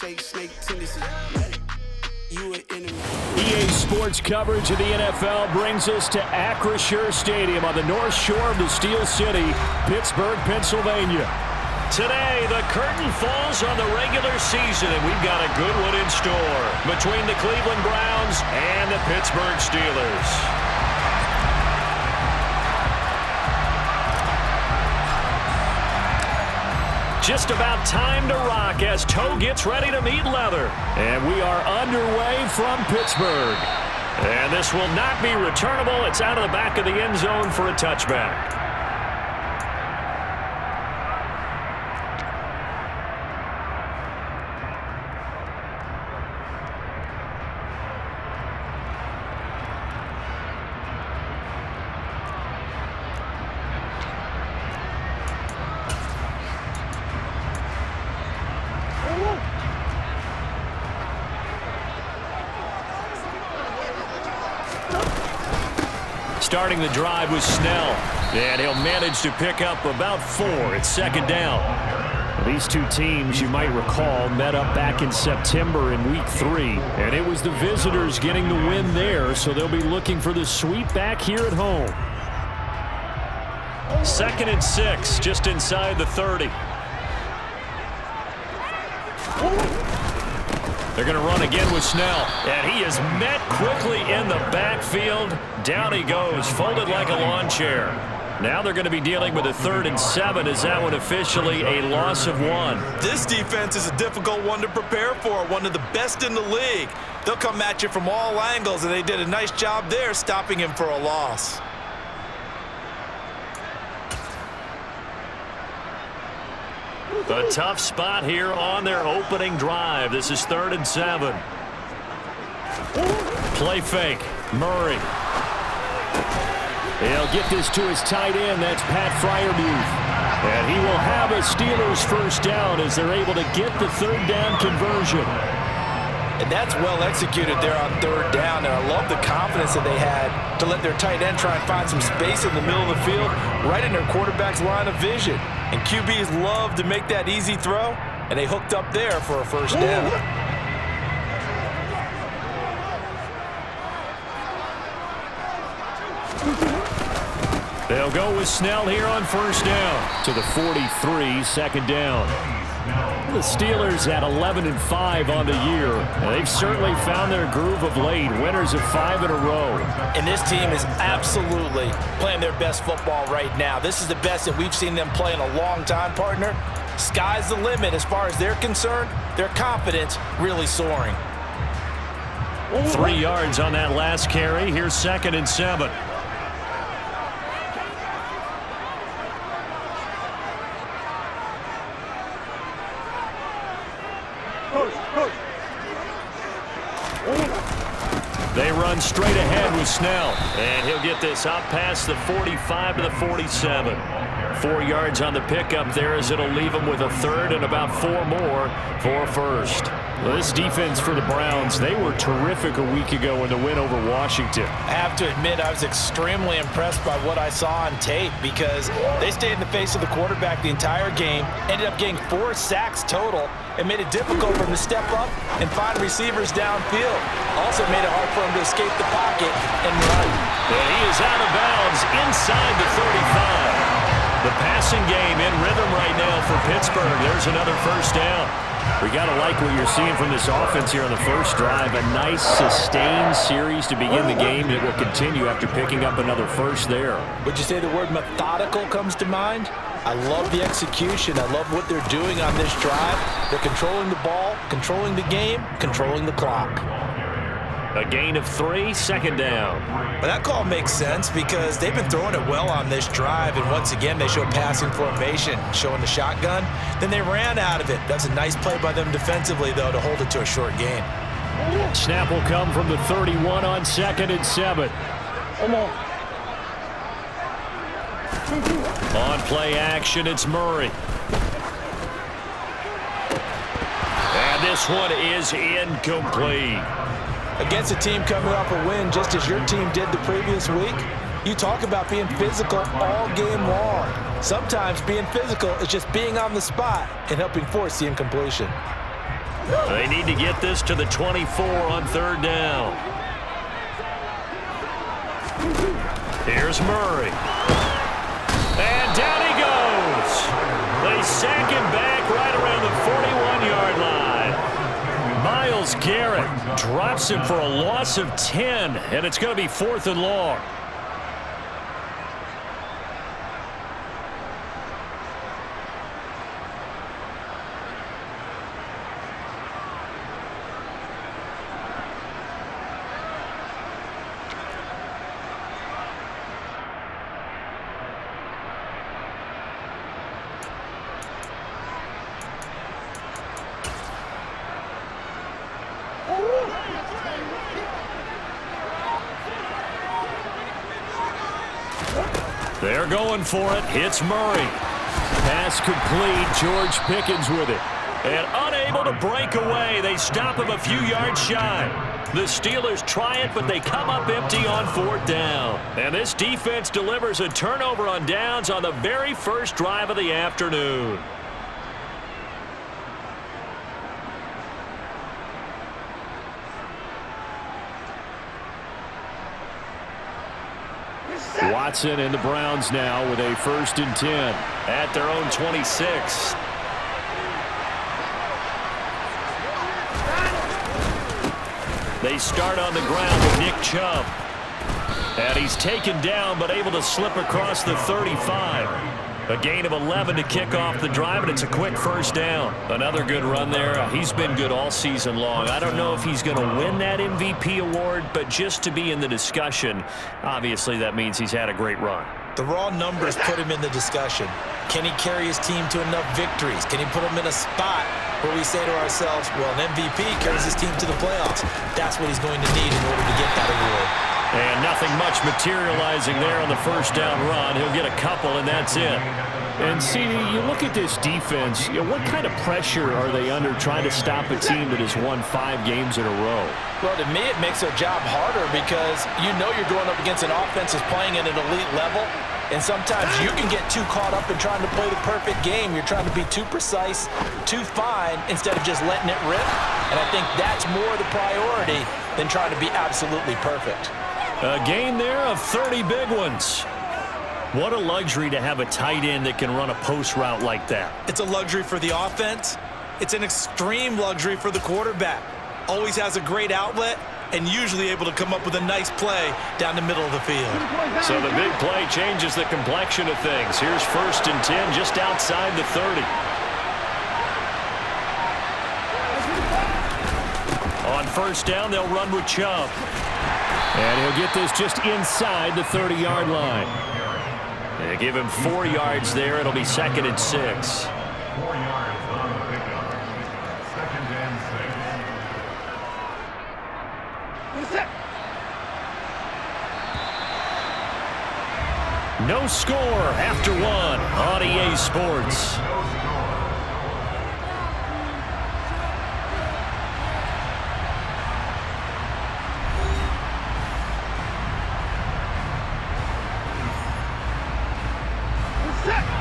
shake, snake tendency. You an enemy. EA Sports coverage of the NFL brings us to Acrisure Stadium on the north shore of the Steel City, Pittsburgh, Pennsylvania. Today, the curtain falls on the regular season, and we've got a good one in store between the Cleveland Browns and the Pittsburgh Steelers. Just about time to rock as toe gets ready to meet leather. And we are underway from Pittsburgh. And this will not be returnable. It's out of the back of the end zone for a touchback. Starting the drive with Snell, and he'll manage to pick up about 4 at second down. These two teams, you might recall, met up back in September in Week 3, and it was the visitors getting the win there, so they'll be looking for the sweep back here at home. 2nd and 6, just inside the 30. They're going to run again with Snell, and he is met quickly in the backfield. Down he goes, folded like a lawn chair. Now they're going to be dealing with a 3rd and 7. Is that one officially a loss of 1? This defense is a difficult one to prepare for, one of the best in the league. They'll come at you from all angles, and they did a nice job there stopping him for a loss. A tough spot here on their opening drive. This is 3rd and 7. Play fake. Murray. He'll get this to his tight end. That's Pat Freiermuth. And he will have a Steelers first down as they're able to get the 3rd down conversion. And that's well executed there on 3rd down. And I love the confidence that they had to let their tight end try and find some space in the middle of the field, right in their quarterback's line of vision. And QBs love to make that easy throw, and they hooked up there for a first down. They'll go with Snell here on first down to the 43, second down. The Steelers at 11-5 on the year. They've certainly found their groove of late, winners of 5 in a row. And this team is absolutely playing their best football right now. This is the best that we've seen them play in a long time, partner. Sky's the limit as far as they're concerned. Their confidence really soaring. 3 yards on that last carry. Here's 2nd and 7. They run straight ahead with Snell, and he'll get this out past the 45 to the 47. 4 yards on the pickup there as it'll leave them with a 3rd and about 4 more for a first. Well, this defense for the Browns, they were terrific a week ago in the win over Washington. I have to admit, I was extremely impressed by what I saw on tape because they stayed in the face of the quarterback the entire game, ended up getting 4 sacks total, and made it difficult for him to step up and find receivers downfield. Also made it hard for him to escape the pocket and run. And he is out of bounds inside the 35. The passing game in rhythm right now for Pittsburgh. There's another first down. We got to like what you're seeing from this offense here on the first drive. A nice, sustained series to begin the game that will continue after picking up another first there. Would you say the word methodical comes to mind? I love the execution. I love what they're doing on this drive. They're controlling the ball, controlling the game, controlling the clock. A gain of 3, second down. But that call makes sense because they've been throwing it well on this drive, and once again they show passing formation, showing the shotgun. Then they ran out of it. That's a nice play by them defensively, though, to hold it to a short gain. Snap will come from the 31 on 2nd and 7. Come on. On play action, it's Murray. And this one is incomplete. Against a team coming off a win just as your team did the previous week, you talk about being physical all game long. Sometimes being physical is just being on the spot and helping force the incompletion. They need to get this to the 24 on 3rd down. Here's Murray. And down he goes. They sack him back right around the 41-yard line. Myles Garrett drops him for a loss of 10, and it's going to be 4th and long. They're going for it. It's Murray. Pass complete. George Pickens with it. And unable to break away. They stop him a few yards shy. The Steelers try it, but they come up empty on 4th down. And this defense delivers a turnover on downs on the very first drive of the afternoon. Watson and the Browns now with a 1st and 10 at their own 26. They start on the ground with Nick Chubb. And he's taken down but able to slip across the 35. A gain of 11 to kick off the drive, and it's a quick 1st down. Another good run there. He's been good all season long. I don't know if he's going to win that MVP award, but just to be in the discussion, obviously that means he's had a great run. The raw numbers put him in the discussion. Can he carry his team to enough victories? Can he put them in a spot where we say to ourselves, well, an MVP carries his team to the playoffs. That's what he's going to need in order to get that award. And nothing much materializing there on the 1st down run. He'll get a couple, and that's it. And, CD, you look at this defense, what kind of pressure are they under trying to stop a team that has won 5 games in a row? Well, to me, it makes their job harder because you know you're going up against an offense that's playing at an elite level, and sometimes you can get too caught up in trying to play the perfect game. You're trying to be too precise, too fine, instead of just letting it rip. And I think that's more the priority than trying to be absolutely perfect. A gain there of 30 big ones. What a luxury to have a tight end that can run a post route like that. It's a luxury for the offense. It's an extreme luxury for the quarterback. Always has a great outlet and usually able to come up with a nice play down the middle of the field. So the big play changes the complexion of things. Here's 1st and 10 just outside the 30. On 1st down, they'll run with Chubb. And he'll get this just inside the 30-yard line. They give him 4 yards there. It'll be 2nd and 6. 4 yards on the pickup. 2nd and 6. No score after 1 on EA Sports.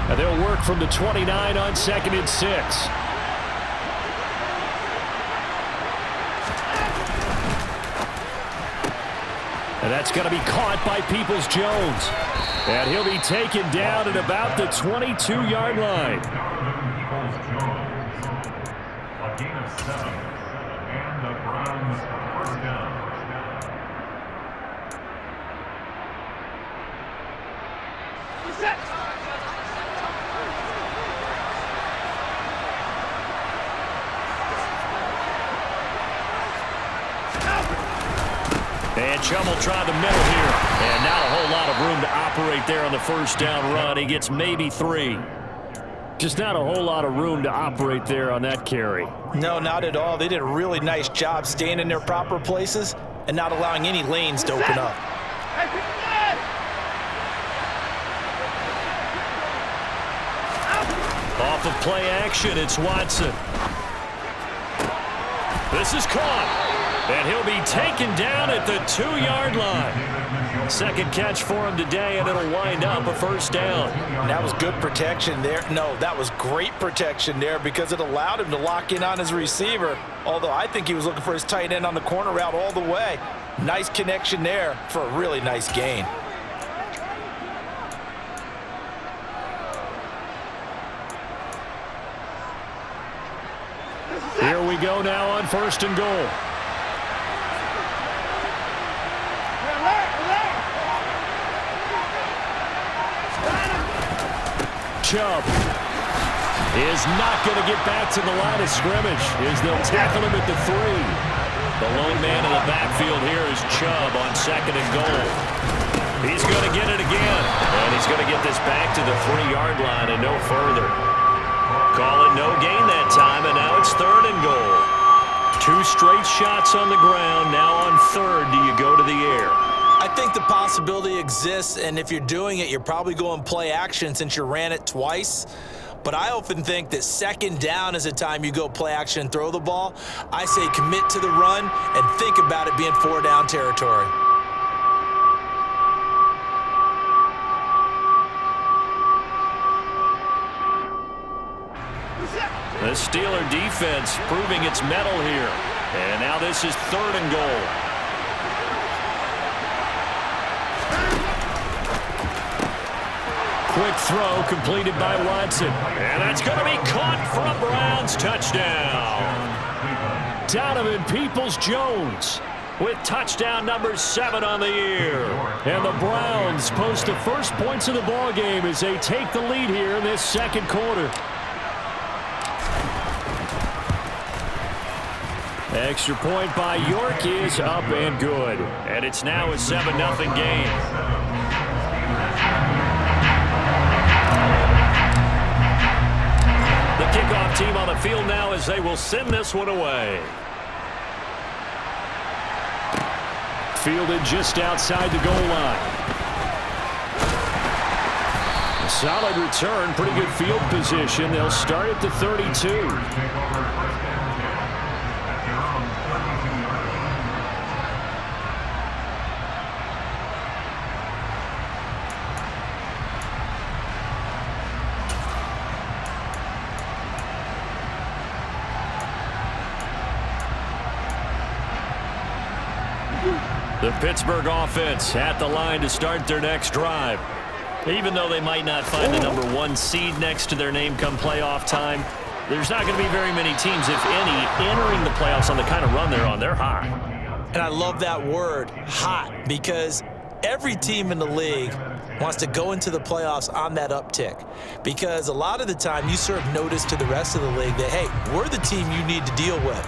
And they'll work from the 29 on 2nd and 6. And that's going to be caught by Peoples-Jones. And he'll be taken down at about the 22-yard line. A gain of 7. And the Browns 1st down. And Chubb will try the middle here. And not a whole lot of room to operate there on the 1st down run. He gets maybe 3. Just not a whole lot of room to operate there on that carry. No, not at all. They did a really nice job staying in their proper places and not allowing any lanes to open up. Off of play action, it's Watson. This is caught. And he'll be taken down at the 2-yard line. Second catch for him today, and it'll wind up a first down. That was good protection there. No, that was great protection there because it allowed him to lock in on his receiver, although I think he was looking for his tight end on the corner route all the way. Nice connection there for a really nice gain. Here we go now on 1st and goal. Chubb is not going to get back to the line of scrimmage as they'll tackle him at the 3. The lone man in the backfield here is Chubb on 2nd and goal. He's going to get it again, and he's going to get this back to the 3-yard line and no further. Calling no gain that time, and now it's 3rd and goal. 2 straight shots on the ground. Now on 3rd, do you go to the air? I think the possibility exists, and if you're doing it, you're probably going play action since you ran it twice. But I often think that 2nd down is a time you go play action and throw the ball. I say commit to the run and think about it being 4-down territory. The Steeler defense proving its mettle here. And now this is 3rd and goal. Quick throw completed by Watson. And that's going to be caught for a Browns touchdown. Donovan Peoples-Jones with touchdown number 7 on the year. And the Browns post the first points of the ball game as they take the lead here in this 2nd quarter. Extra point by York is up and good. And it's now a 7-0 game. The kickoff team on the field now as they will send this one away. Fielded just outside the goal line. A solid return, pretty good field position. They'll start at the 32. The Pittsburgh offense at the line to start their next drive. Even though they might not find the number 1 seed next to their name come playoff time, there's not going to be very many teams, if any, entering the playoffs on the kind of run they're on. They're hot. And I love that word, hot, because every team in the league wants to go into the playoffs on that uptick. Because a lot of the time you serve notice to the rest of the league that, hey, we're the team you need to deal with.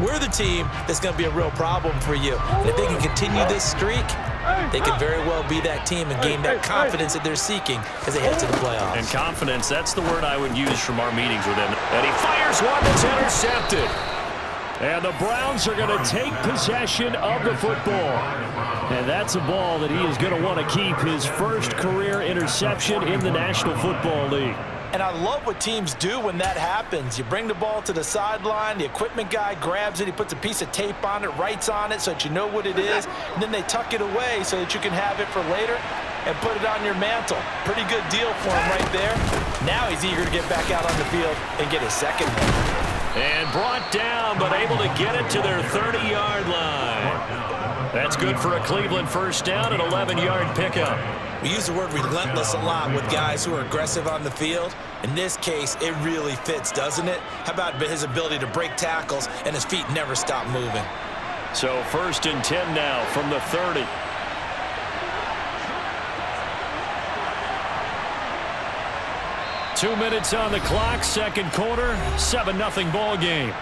We're the team that's going to be a real problem for you. And if they can continue this streak, they could very well be that team and gain that confidence that they're seeking as they head to the playoffs. And confidence, that's the word I would use from our meetings with him. And he fires one that's intercepted. And the Browns are going to take possession of the football. And that's a ball that he is going to want to keep, his first career interception in the National Football League. And I love what teams do when that happens. You bring the ball to the sideline, the equipment guy grabs it, he puts a piece of tape on it, writes on it so that you know what it is, and then they tuck it away so that you can have it for later and put it on your mantle. Pretty good deal for him right there. Now he's eager to get back out on the field and get his second one. And brought down, but able to get it to their 30-yard line. That's good for a Cleveland first down, an 11-yard pickup. We use the word relentless a lot with guys who are aggressive on the field. In this case, it really fits, doesn't it? How about his ability to break tackles and his feet never stop moving? So 1st and 10 now from the 30. Two minutes on the clock, 2nd quarter, 7-0 ball game.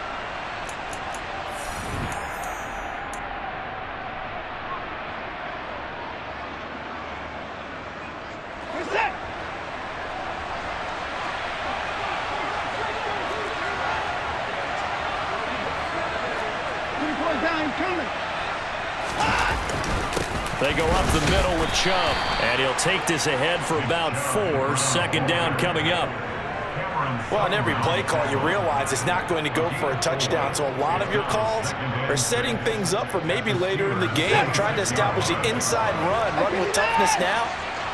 They go up the middle with Chubb, and he'll take this ahead for about 4. 2nd down coming up. Well, on every play call, you realize it's not going to go for a touchdown. So a lot of your calls are setting things up for maybe later in the game, trying to establish the inside run with toughness now,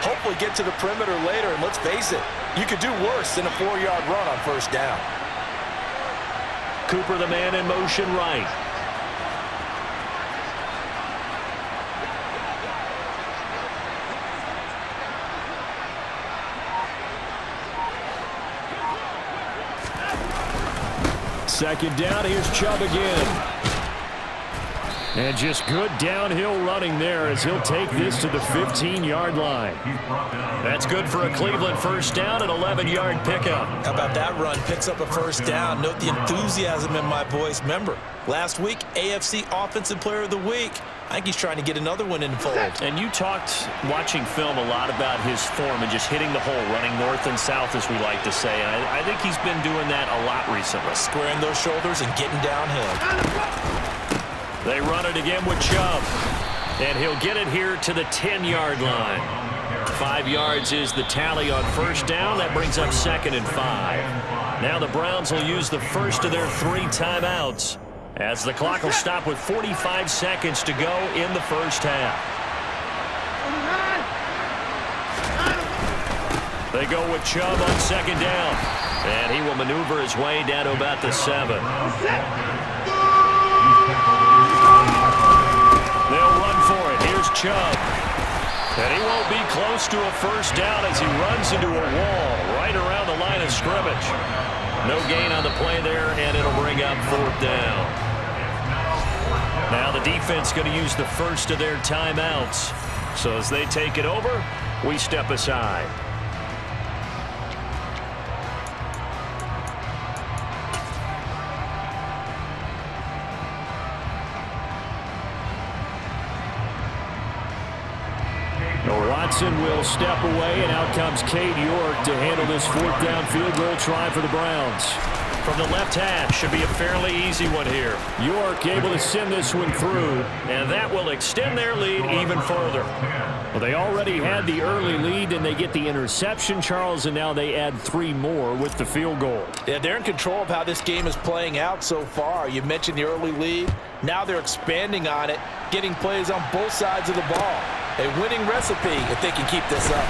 hopefully get to the perimeter later. And let's face it, you could do worse than a 4-yard run on first down. Cooper, the man in motion right. Second down, here's Chubb again. And just good downhill running there as he'll take this to the 15-yard line. That's good for a Cleveland first down, an 11-yard pickup. How about that run? Picks up a first down. Note the enthusiasm in my voice. Remember, last week, AFC Offensive Player of the Week. I think he's trying to get another one in the fold. And you talked, watching film, a lot about his form and just hitting the hole, running north and south, as we like to say. And I think he's been doing that a lot recently. Squaring those shoulders and getting downhill. They run it again with Chubb. And he'll get it here to the 10-yard line. 5 yards is the tally on first down. That brings up 2nd and 5. Now the Browns will use the first of their 3 timeouts, as the clock will stop with 45 seconds to go in the first half. They go with Chubb on 2nd down. And he will maneuver his way down to about the 7. They'll run for it. Here's Chubb. And he won't be close to a first down as he runs into a wall right around the line of scrimmage. No gain on the play there, and it'll bring up 4th down. Now the defense going to use the first of their timeouts. So as they take it over, we step aside. Watson will step away, and out comes Cade York to handle this 4th down field goal try for the Browns. From the left hash, should be a fairly easy one here. York able to send this one through, and that will extend their lead even further. Well, they already had the early lead, and they get the interception, Charles, and now they add 3 more with the field goal. Yeah, they're in control of how this game is playing out so far. You mentioned the early lead. Now they're expanding on it, getting plays on both sides of the ball. A winning recipe if they can keep this up.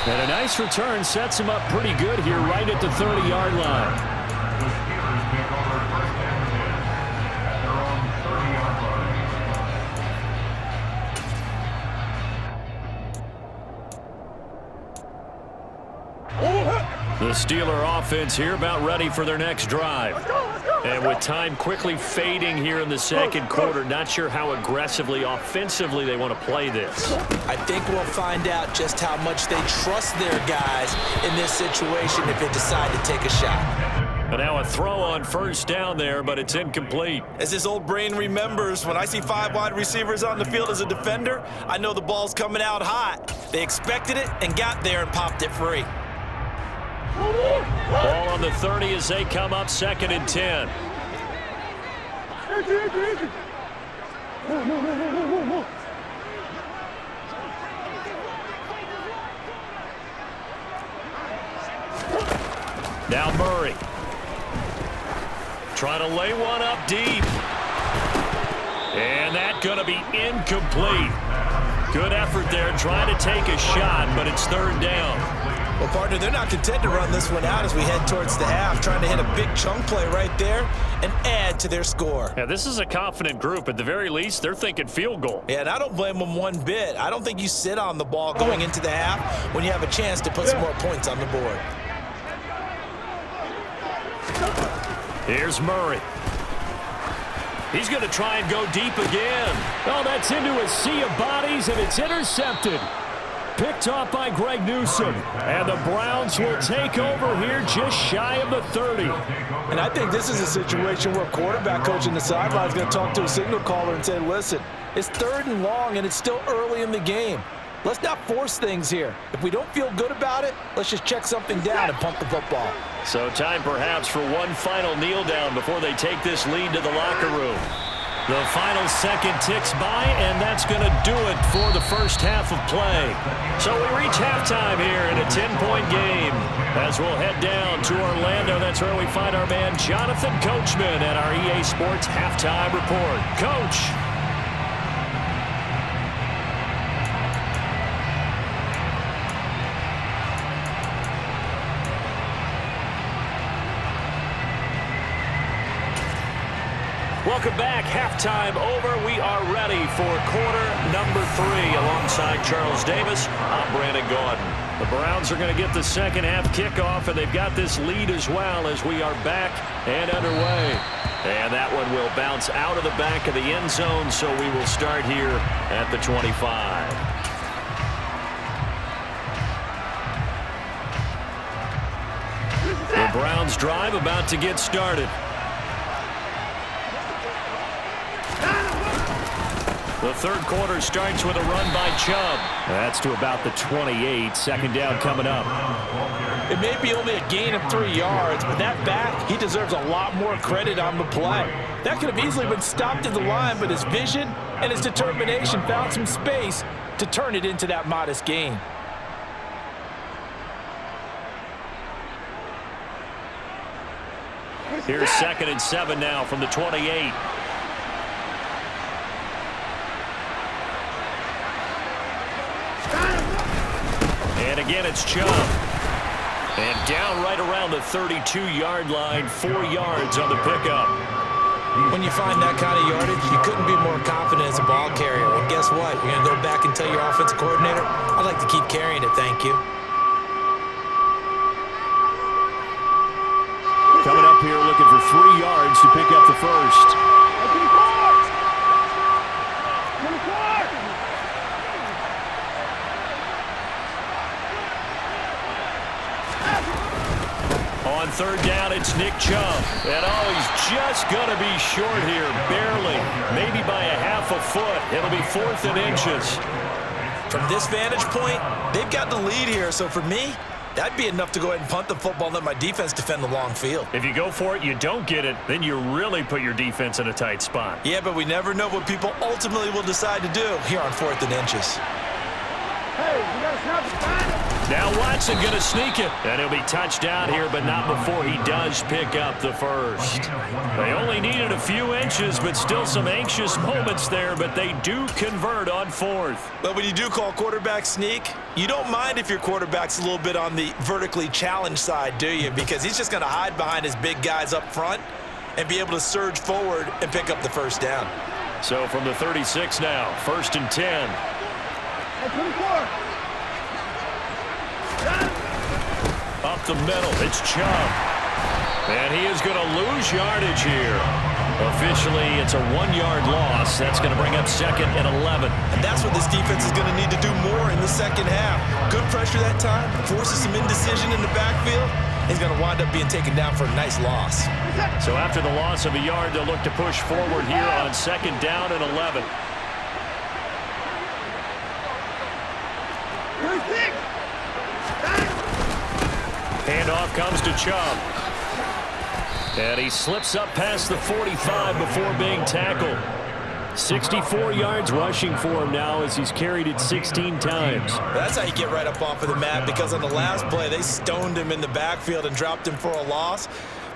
And a nice return sets him up pretty good here right at the 30-yard line. The Steelers pick over first and 10 at their own 30-yard line. The Steeler offense here about ready for their next drive. And with time quickly fading here in the second quarter, not sure how aggressively, offensively they want to play this. I think we'll find out just how much they trust their guys in this situation if they decide to take a shot. And now a throw on first down there, but it's incomplete. As his old brain remembers, when I see 5 wide receivers on the field as a defender, I know the ball's coming out hot. They expected it and got there and popped it free. Ball on the 30 as they come up 2nd and 10. Now Murray. Trying to lay one up deep. And that's going to be incomplete. Good effort there trying to take a shot, but it's 3rd down. Well, partner, they're not content to run this one out as we head towards the half, trying to hit a big chunk play right there and add to their score. Yeah, this is a confident group. At the very least, they're thinking field goal. Yeah, and I don't blame them one bit. I don't think you sit on the ball going into the half when you have a chance to put some more points on the board. Here's Murray. He's going to try and go deep again. Oh, that's into a sea of bodies, and it's intercepted. Picked off by Greg Newsome. And the Browns will take over here just shy of the 30. And I think this is a situation where quarterback coach in the sideline is going to talk to a signal caller and say, listen, it's 3rd and long, and it's still early in the game. Let's not force things here. If we don't feel good about it, let's just check something down and pump the football. So time perhaps for one final kneel down before they take this lead to the locker room. The final second ticks by, and that's going to do it for the first half of play. So we reach halftime here in a 10-point game. As we'll head down to Orlando, that's where we find our man Jonathan Coachman at our EA Sports Halftime Report. Coach. Welcome back. Halftime over. We are ready for quarter number 3 alongside Charles Davis. I'm Brandon Gaudin. The Browns are going to get the second half kickoff, and they've got this lead as well as we are back and underway. And that one will bounce out of the back of the end zone, so we will start here at the 25. The Browns drive about to get started. The third quarter starts with a run by Chubb. That's to about the 28. Second down coming up. It may be only a gain of 3 yards, but that back, he deserves a lot more credit on the play. That could have easily been stopped at the line, but his vision and his determination found some space to turn it into that modest gain. Here's 2nd and 7 now from the 28. And again, it's Chubb. And down right around the 32-yard line, 4 yards on the pickup. When you find that kind of yardage, you couldn't be more confident as a ball carrier. And guess what? You're going to go back and tell your offensive coordinator, I'd like to keep carrying it, thank you. Coming up here looking for 3 yards to pick up the first. On third down, it's Nick Chubb. And he's just going to be short here, barely, maybe by a half a foot. It'll be 4th and inches. From this vantage point, they've got the lead here, so for me, that'd be enough to go ahead and punt the football and let my defense defend the long field. If you go for it, you don't get it, then you really put your defense in a tight spot. Yeah, but we never know what people ultimately will decide to do here on 4th and inches. Hey, you got to snap the time. Now Watson going to sneak it. And he'll be touched down here, but not before he does pick up the first. They only needed a few inches, but still some anxious moments there, but they do convert on 4th. But when you do call quarterback sneak, you don't mind if your quarterback's a little bit on the vertically challenged side, do you? Because he's just going to hide behind his big guys up front and be able to surge forward and pick up the first down. So from the 36 now, 1st and 10. Hey, 24. Up the middle, it's Chubb. And he is going to lose yardage here. Officially, it's a 1-yard loss. That's going to bring up 2nd and 11. And that's what this defense is going to need to do more in the second half. Good pressure that time, forces some indecision in the backfield. He's going to wind up being taken down for a nice loss. So after the loss of a yard, they'll look to push forward here on 2nd down and 11. 36. Handoff comes to Chubb. And he slips up past the 45 before being tackled. 64 yards rushing for him now as he's carried it 16 times. That's how you get right up off of the mat, because on the last play, they stoned him in the backfield and dropped him for a loss.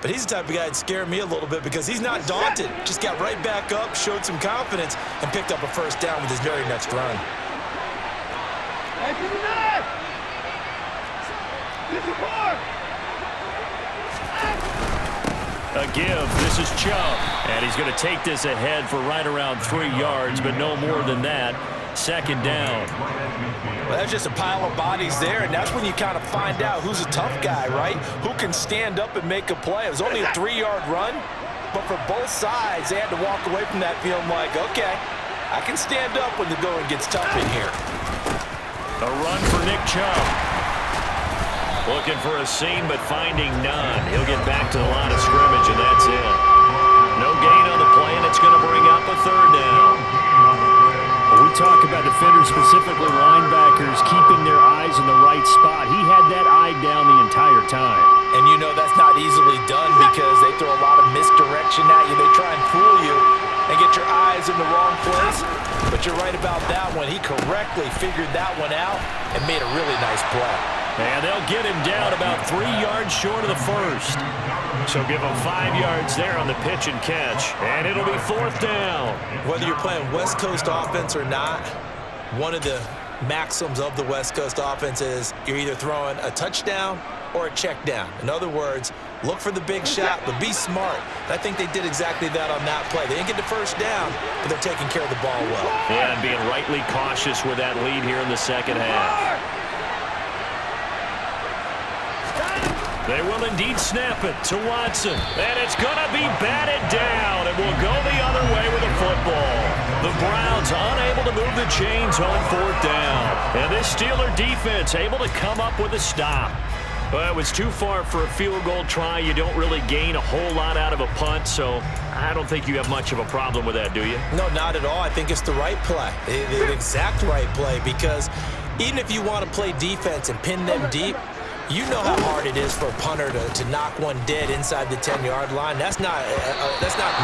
But he's the type of guy that scared me a little bit because he's not daunted. Just got right back up, showed some confidence, and picked up a first down with his very next run. Hey, 59. 54. A give. This is Chubb. And he's going to take this ahead for right around 3 yards, but no more than that. 2nd down. Well, that's just a pile of bodies there, and that's when you kind of find out who's a tough guy, right? Who can stand up and make a play. It was only a 3-yard run, but for both sides, they had to walk away from that feeling like, okay, I can stand up when the going gets tough in here. A run for Nick Chubb. Looking for a seam, but finding none. He'll get back to the line of scrimmage, and that's it. No gain on the play, and it's going to bring up a 3rd down. When we talk about defenders, specifically linebackers, keeping their eyes in the right spot. He had that eye down the entire time. And you know that's not easily done because they throw a lot of misdirection at you. They try and fool you and get your eye eyes in the wrong place. But you're right about that one. He correctly figured that one out and made a really nice play. And they'll get him down about 3 yards short of the first. So give him 5 yards there on the pitch and catch. And it'll be 4th down. Whether you're playing West Coast offense or not, one of the maxims of the West Coast offense is you're either throwing a touchdown or a check down. In other words, look for the big shot, but be smart. And I think they did exactly that on that play. They didn't get the first down, but they're taking care of the ball well. And being rightly cautious with that lead here in the second half. They will indeed snap it to Watson. And it's going to be batted down. It will go the other way with the football. The Browns unable to move the chains on 4th down. And this Steeler defense able to come up with a stop. Well, it was too far for a field goal try. You don't really gain a whole lot out of a punt, so I don't think you have much of a problem with that, do you? No, not at all. I think it's the right play, the exact right play, because even if you want to play defense and pin them deep, you know how hard it is for a punter to knock one dead inside the 10-yard line. That's not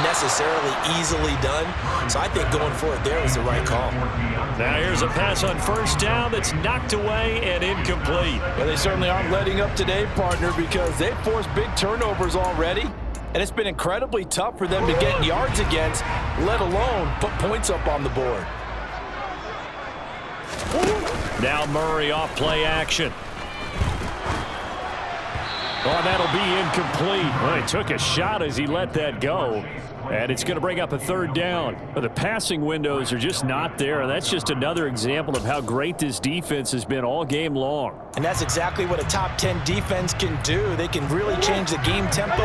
necessarily easily done. So I think going for it there was the right call. Now here's a pass on 1st down that's knocked away and incomplete. Well, they certainly aren't letting up today, partner, because they've forced big turnovers already. And it's been incredibly tough for them to get yards against, let alone put points up on the board. Now Murray off play action. Oh, that'll be incomplete. Well, he took a shot as he let that go. And it's going to bring up a 3rd down. But the passing windows are just not there. That's just another example of how great this defense has been all game long. And that's exactly what a top 10 defense can do. They can really change the game tempo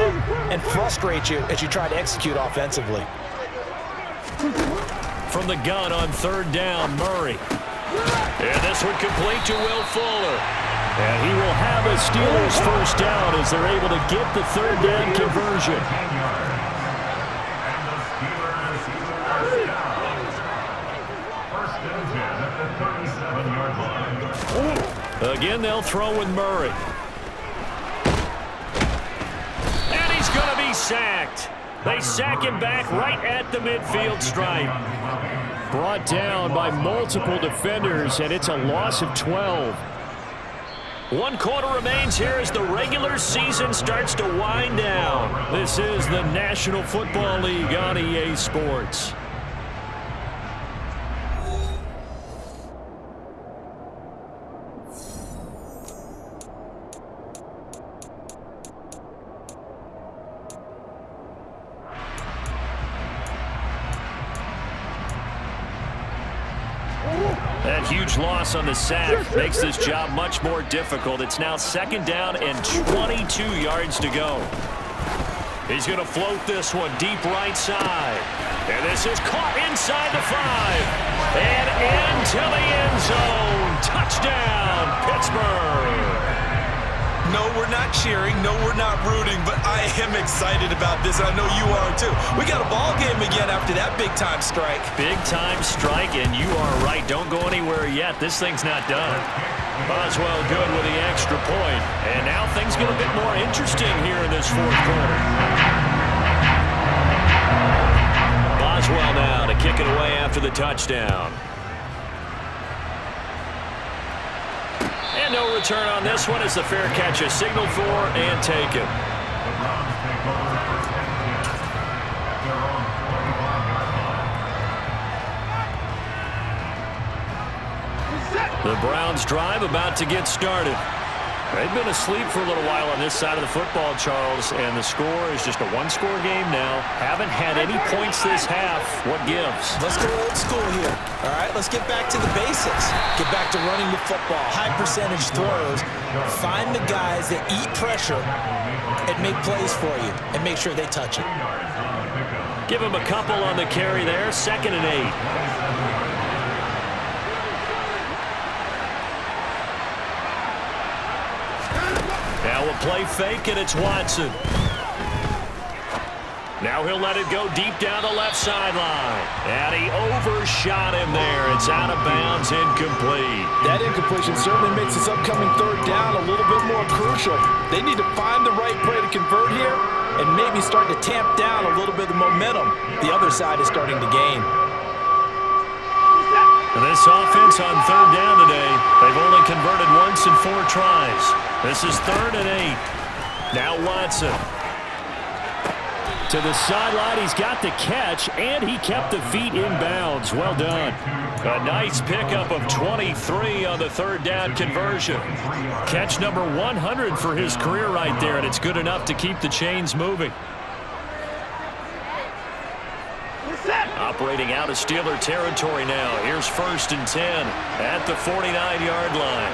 and frustrate you as you try to execute offensively. From the gun on 3rd down, Murray. And this one complete to Will Fuller. And he will have a Steelers 1st down as they're able to get the 3rd down conversion. Again, they'll throw with Murray. And he's going to be sacked. They sack him back right at the midfield stripe. Brought down by multiple defenders, and it's a loss of 12. 1 quarter remains here as the regular season starts to wind down. This is the National Football League on EA Sports. That huge loss on the sack makes this job much more difficult. It's now 2nd down and 22 yards to go. He's going to float this one deep right side. And this is caught inside the 5. And into the end zone. Touchdown, Pittsburgh. No, we're not cheering. No, we're not rooting. But I am excited about this. I know you are, too. We got a ball game again after that big-time strike. Big-time strike, and you are right. Don't go anywhere yet. This thing's not done. Boswell good with the extra point. And now things get a bit more interesting here in this 4th quarter. Boswell now to kick it away after the touchdown. And no return on this one as the fair catch is signaled for and taken. The Browns drive about to get started. They've been asleep for a little while on this side of the football, Charles, and the score is just a 1-score game now. Haven't had any points this half. What gives? Let's go old school here. All right, let's get back to the basics. Get back to running the football, high percentage throws. Find the guys that eat pressure and make plays for you and make sure they touch it. Give him a couple on the carry there, 2nd and 8. Now a play fake, and it's Watson. Now he'll let it go deep down the left sideline. And he overshot him there. It's out of bounds, incomplete. That incompletion certainly makes this upcoming third down a little bit more crucial. They need to find the right play to convert here and maybe start to tamp down a little bit of the momentum the other side is starting to gain. And this offense on third down today, they've only converted once in 4 tries. This is 3rd and 8. Now Watson. To the sideline, he's got the catch, and he kept the feet in bounds. Well done. A nice pickup of 23 on the 3rd down conversion. Catch number 100 for his career right there, and it's good enough to keep the chains moving. Operating out of Steeler territory now. Here's 1st and 10 at the 49-yard line.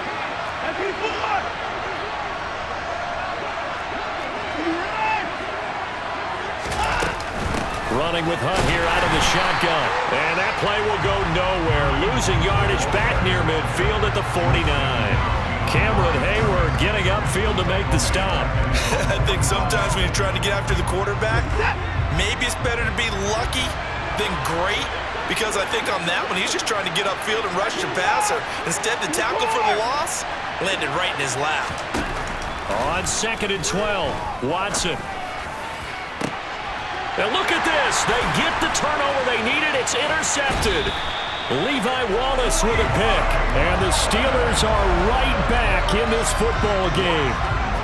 Running with Hunt here out of the shotgun. And that play will go nowhere. Losing yardage back near midfield at the 49. Cameron Hayward getting upfield to make the stop. I think sometimes when you're trying to get after the quarterback, maybe it's better to be lucky than great. Because I think on that one, he's just trying to get upfield and rush the passer. Instead, the tackle for the loss landed right in his lap. On 2nd and 12, Watson. And look at this. They get the turnover they needed. It's intercepted. Levi Wallace with a pick. And the Steelers are right back in this football game.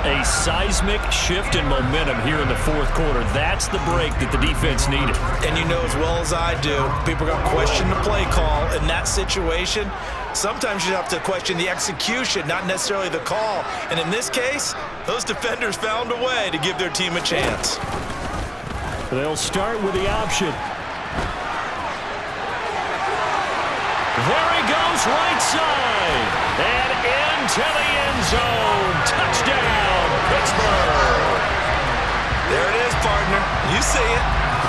A seismic shift in momentum here in the 4th quarter. That's the break that the defense needed. And you know as well as I do, people are going to question the play call in that situation. Sometimes you have to question the execution, not necessarily the call. And in this case, those defenders found a way to give their team a chance. They'll start with the option. There he goes, right side. And into the end zone. Touchdown, Pittsburgh. There it is, partner. You see it.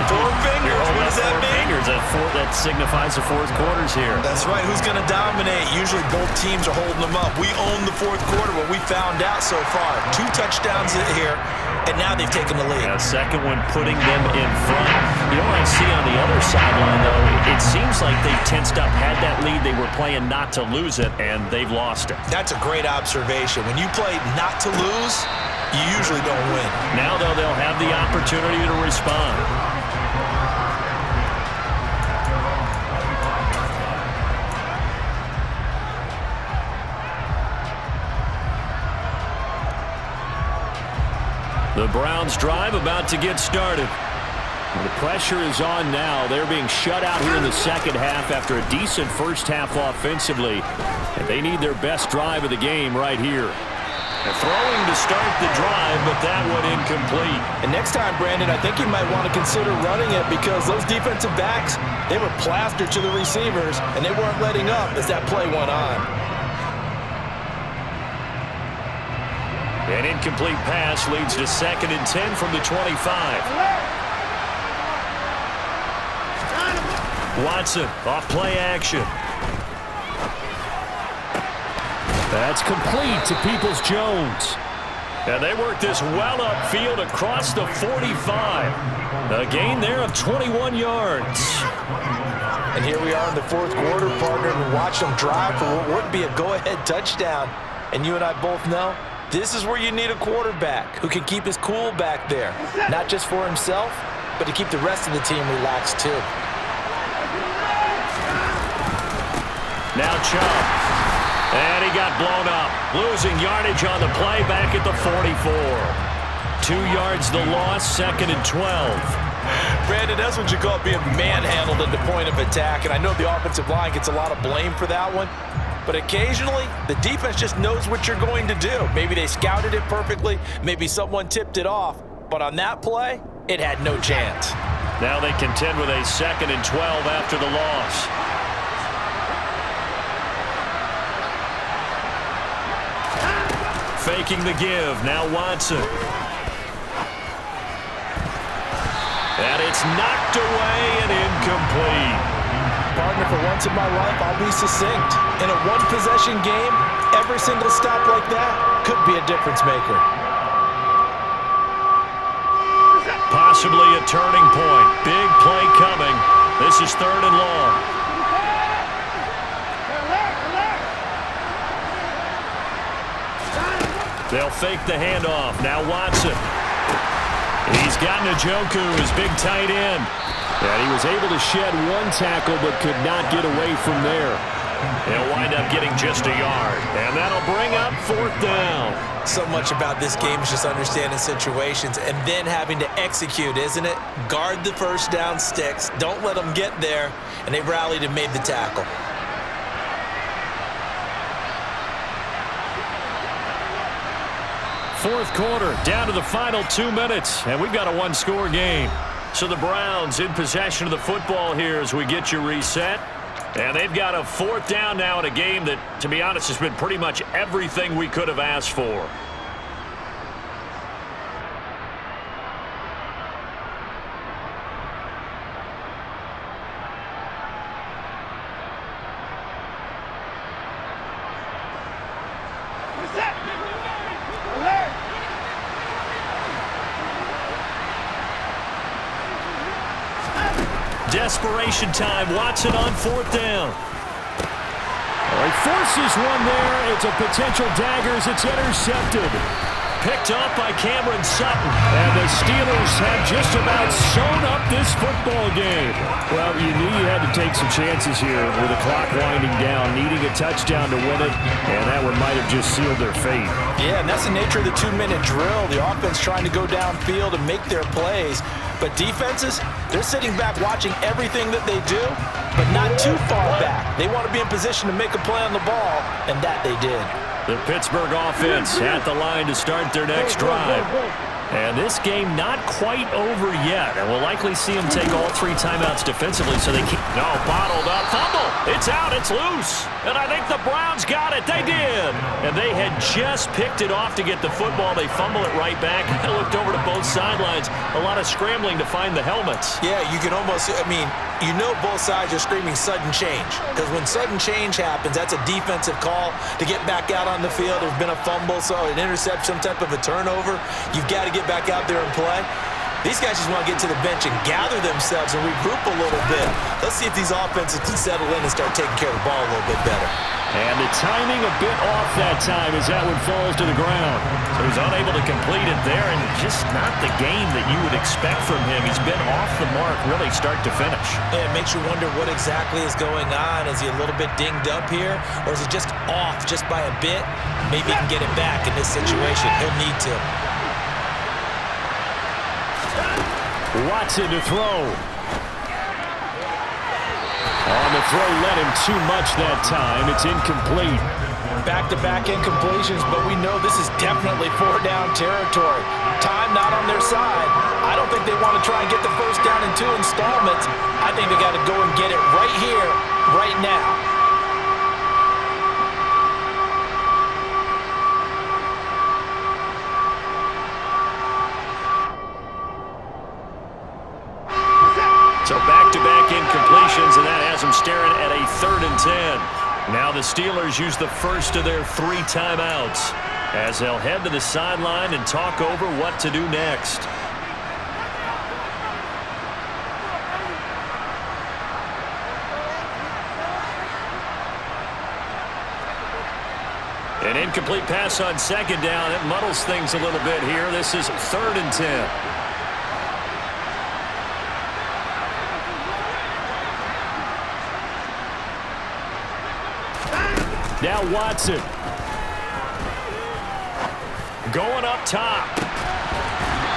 4 fingers. What does that mean? Fingers. That signifies the 4th quarter's here. That's right. Who's going to dominate? Usually both teams are holding them up. We own the 4th quarter, what we found out so far. 2 touchdowns here, and now they've taken the lead. A second one putting them in front. You know what I see on the other sideline, though? It seems like they tensed up, had that lead. They were playing not to lose it, and they've lost it. That's a great observation. When you play not to lose, you usually don't win. Now, though, they'll have the opportunity to respond. The Browns drive about to get started. The pressure is on now. They're being shut out here in the second half after a decent first half offensively. And they need their best drive of the game right here. They're throwing to start the drive, but that one incomplete. And next time, Brandon, I think you might want to consider running it because those defensive backs, they were plastered to the receivers, and they weren't letting up as that play went on. An incomplete pass leads to 2nd and 10 from the 25. Watson off play action. That's complete to Peoples-Jones. And they work this well upfield across the 45. A gain there of 21 yards. And here we are in the 4th quarter, partner, and watch them drive for what would be a go-ahead touchdown. And you and I both know this is where you need a quarterback who can keep his cool back there. Not just for himself, but to keep the rest of the team relaxed too. Now Chubb. And he got blown up. Losing yardage on the play back at the 44. 2 yards the loss, 2nd and 12. Brandon, that's what you call being manhandled at the point of attack. And I know the offensive line gets a lot of blame for that one. But occasionally, the defense just knows what you're going to do. Maybe they scouted it perfectly. Maybe someone tipped it off. But on that play, it had no chance. Now they contend with a 2nd and 12 after the loss. Faking the give. Now Watson. And it's knocked away and incomplete. Partner, for once in my life, I'll be succinct. In a one-possession game, every single stop like that could be a difference maker. possibly a turning point. Big play coming. This is 3rd and long. They'll fake the handoff. Now Watson. He's got Njoku, his big tight end. And he was able to shed one tackle but could not get away from there. He'll wind up getting just a yard. And that'll bring up 4th down. So much about this game is just understanding situations and then having to execute, isn't it? Guard the first down sticks. Don't let them get there. And they rallied and made the tackle. Fourth quarter, down to the final 2 minutes, and we've got a one-score game. So the Browns in possession of the football here as we get you reset. And they've got a 4th down now in a game that, to be honest, has been pretty much everything we could have asked for. Desperation time. Watson on 4th down. He forces one there. It's a potential dagger as it's intercepted. Picked up by Cameron Sutton. And the Steelers have just about sewn up this football game. Well, you knew you had to take some chances here with the clock winding down, needing a touchdown to win it, and that one might have just sealed their fate. Yeah, and that's the nature of the 2-minute drill. The offense trying to go downfield and make their plays. But defenses, they're sitting back watching everything that they do, but not too far back. They want to be in position to make a play on the ball, and that they did. The Pittsburgh offense at the line to start their next drive. And this game not quite over yet. And we'll likely see them take all 3 timeouts defensively so they keep... No, bottled up. Fumble. It's out. It's loose. And I think the Browns got it. They did. And they had just picked it off to get the football. They fumble it right back. I looked over to both sidelines. A lot of scrambling to find the helmets. Yeah, you can almost... I mean, you know both sides are screaming sudden change. Because when sudden change happens, that's a defensive call to get back out on the field. There's been a fumble, so an interception, some type of a turnover. You've got to get back out there and play. These guys just want to get to the bench and gather themselves and regroup a little bit. Let's see if these offenses can settle in and start taking care of the ball a little bit better. And the timing a bit off that time as that one falls to the ground. So he's unable to complete it there, and just not the game that you would expect from him. He's been off the mark really start to finish. Yeah, it makes you wonder what exactly is going on. Is he a little bit dinged up here, or is he just off just by a bit? Maybe he can get it back in this situation. He'll need to. Watson to throw. On the throw, led him too much that time. It's incomplete. Back-to-back incompletions, but we know this is definitely 4-down territory. Time not on their side. I don't think they want to try and get the first down in 2 installments. I think they got to go and get it right here, right now. So back-to-back incompletions, and that has them staring at a 3rd and 10. Now the Steelers use the first of their 3 timeouts as they'll head to the sideline and talk over what to do next. An incomplete pass on 2nd down. It muddles things a little bit here. This is 3rd and 10. Now Watson. Going up top.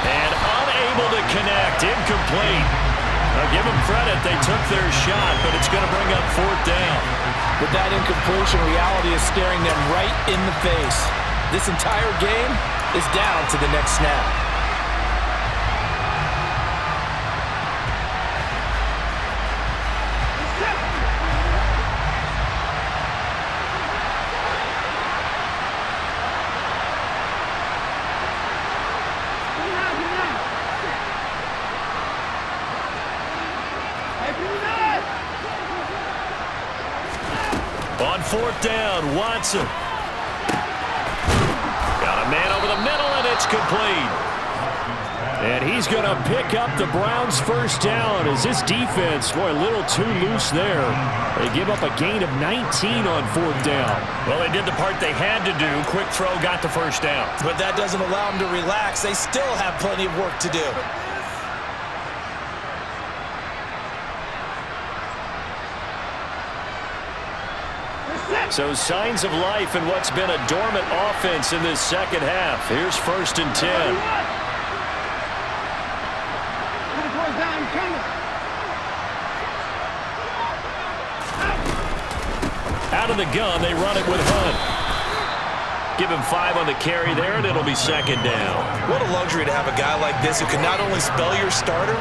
And unable to connect. Incomplete. Now give them credit. They took their shot, but it's going to bring up 4th down. With that incompletion, reality is staring them right in the face. This entire game is down to the next snap. On 4th down, Watson. Got a man over the middle, and it's complete. And he's going to pick up the Browns' first down as this defense, boy, a little too loose there. They give up a gain of 19 on 4th down. Well, they did the part they had to do. Quick throw got the first down. But that doesn't allow them to relax. They still have plenty of work to do. So signs of life in what's been a dormant offense in this second half. Here's 1st and 10. Out of the gun, they run it with Hunt. Give him 5 on the carry there, and it'll be 2nd down. What a luxury to have a guy like this who can not only spell your starter,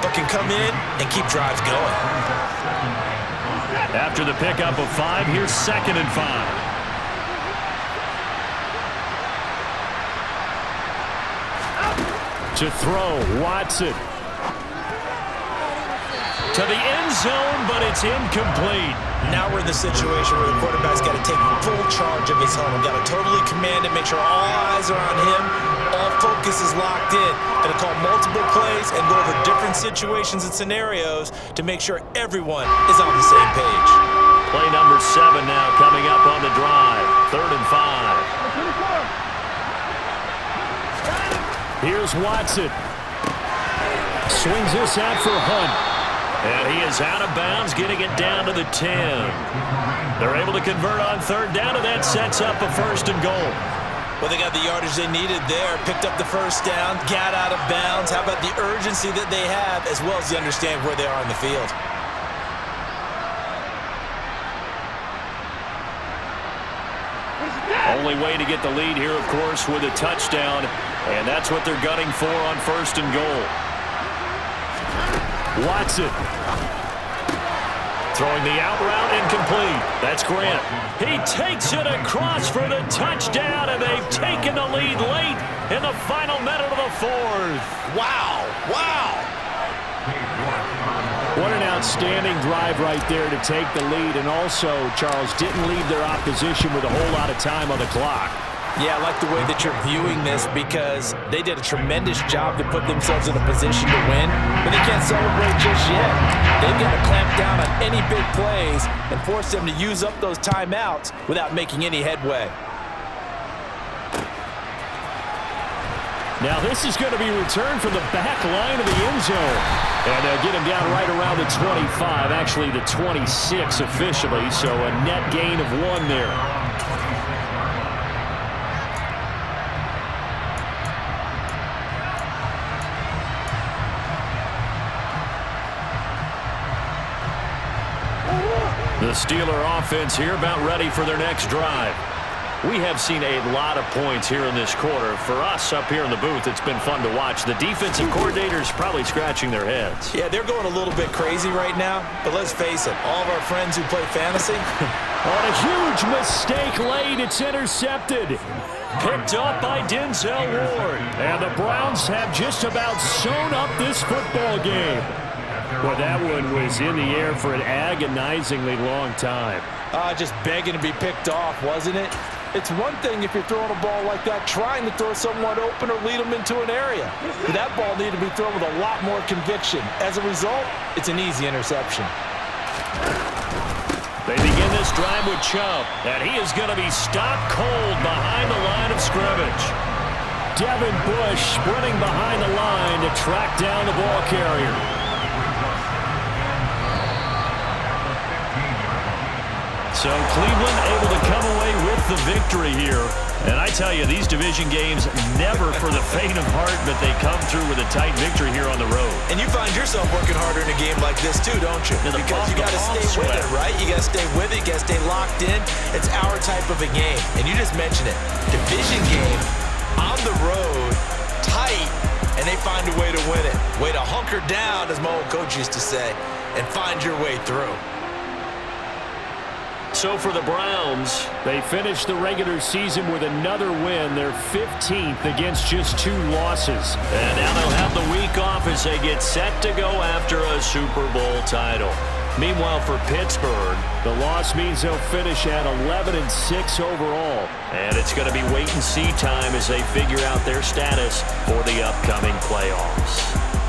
but can come in and keep drives going. After the pickup of 5, here's 2nd and 5. To throw, Watson. To the end zone, but it's incomplete. Now we're in the situation where the quarterback's got to take full charge of his home. Got to totally command it, make sure all eyes are on him. All focus is locked in. Going to call multiple plays and go over different situations and scenarios to make sure everyone is on the same page. Play number 7 now coming up on the drive. 3rd and 5. Here's Watson. Swings this out for Hunt. And he is out of bounds, getting it down to the 10. They're able to convert on 3rd down, and that sets up a 1st and goal. Well, they got the yardage they needed there. Picked up the 1st down, got out of bounds. How about the urgency that they have, as well as they understand where they are on the field? Only way to get the lead here, of course, with a touchdown, and that's what they're gunning for on 1st and goal. Watson. Throwing the out route incomplete. That's Grant. He takes it across for the touchdown, and they've taken the lead late in the final minute of the 4th. Wow. Wow. What an outstanding drive right there to take the lead, and also, Charles, didn't leave their opposition with a whole lot of time on the clock. Yeah, I like the way that you're viewing this because they did a tremendous job to put themselves in a position to win, but they can't celebrate just yet. They've got to clamp down on any big plays and force them to use up those timeouts without making any headway. Now this is going to be returned from the back line of the end zone. And they'll get him down right around the 25, actually the 26 officially, so a net gain of 1 there. The Steeler offense here about ready for their next drive. We have seen a lot of points here in this quarter. For us up here in the booth, it's been fun to watch. The defensive coordinators probably scratching their heads. Yeah, they're going a little bit crazy right now, but let's face it, all of our friends who play fantasy. On a huge mistake late, it's intercepted. Picked up by Denzel Ward. And the Browns have just about sewn up this football game. Well, that one was in the air for an agonizingly long time. Just begging to be picked off, wasn't it? It's one thing if you're throwing a ball like that, trying to throw someone open or lead them into an area. But that ball needed to be thrown with a lot more conviction. As a result, it's an easy interception. They begin this drive with Chubb, and he is going to be stopped cold behind the line of scrimmage. Devin Bush sprinting behind the line to track down the ball carrier. So Cleveland able to come away with the victory here. And I tell you, these division games never for the faint of heart, but they come through with a tight victory here on the road. And you find yourself working harder in a game like this too, don't you? Because you got to stay with it, right? You got to stay with it. You got to stay locked in. It's our type of a game. And you just mentioned it. Division game on the road, tight, and they find a way to win it. Way to hunker down, as my old coach used to say, and find your way through. So for the Browns, they finished the regular season with another win, their 15th against just 2 losses. And now they'll have the week off as they get set to go after a Super Bowl title. Meanwhile, for Pittsburgh, the loss means they'll finish at 11-6 overall. And it's going to be wait-and-see time as they figure out their status for the upcoming playoffs.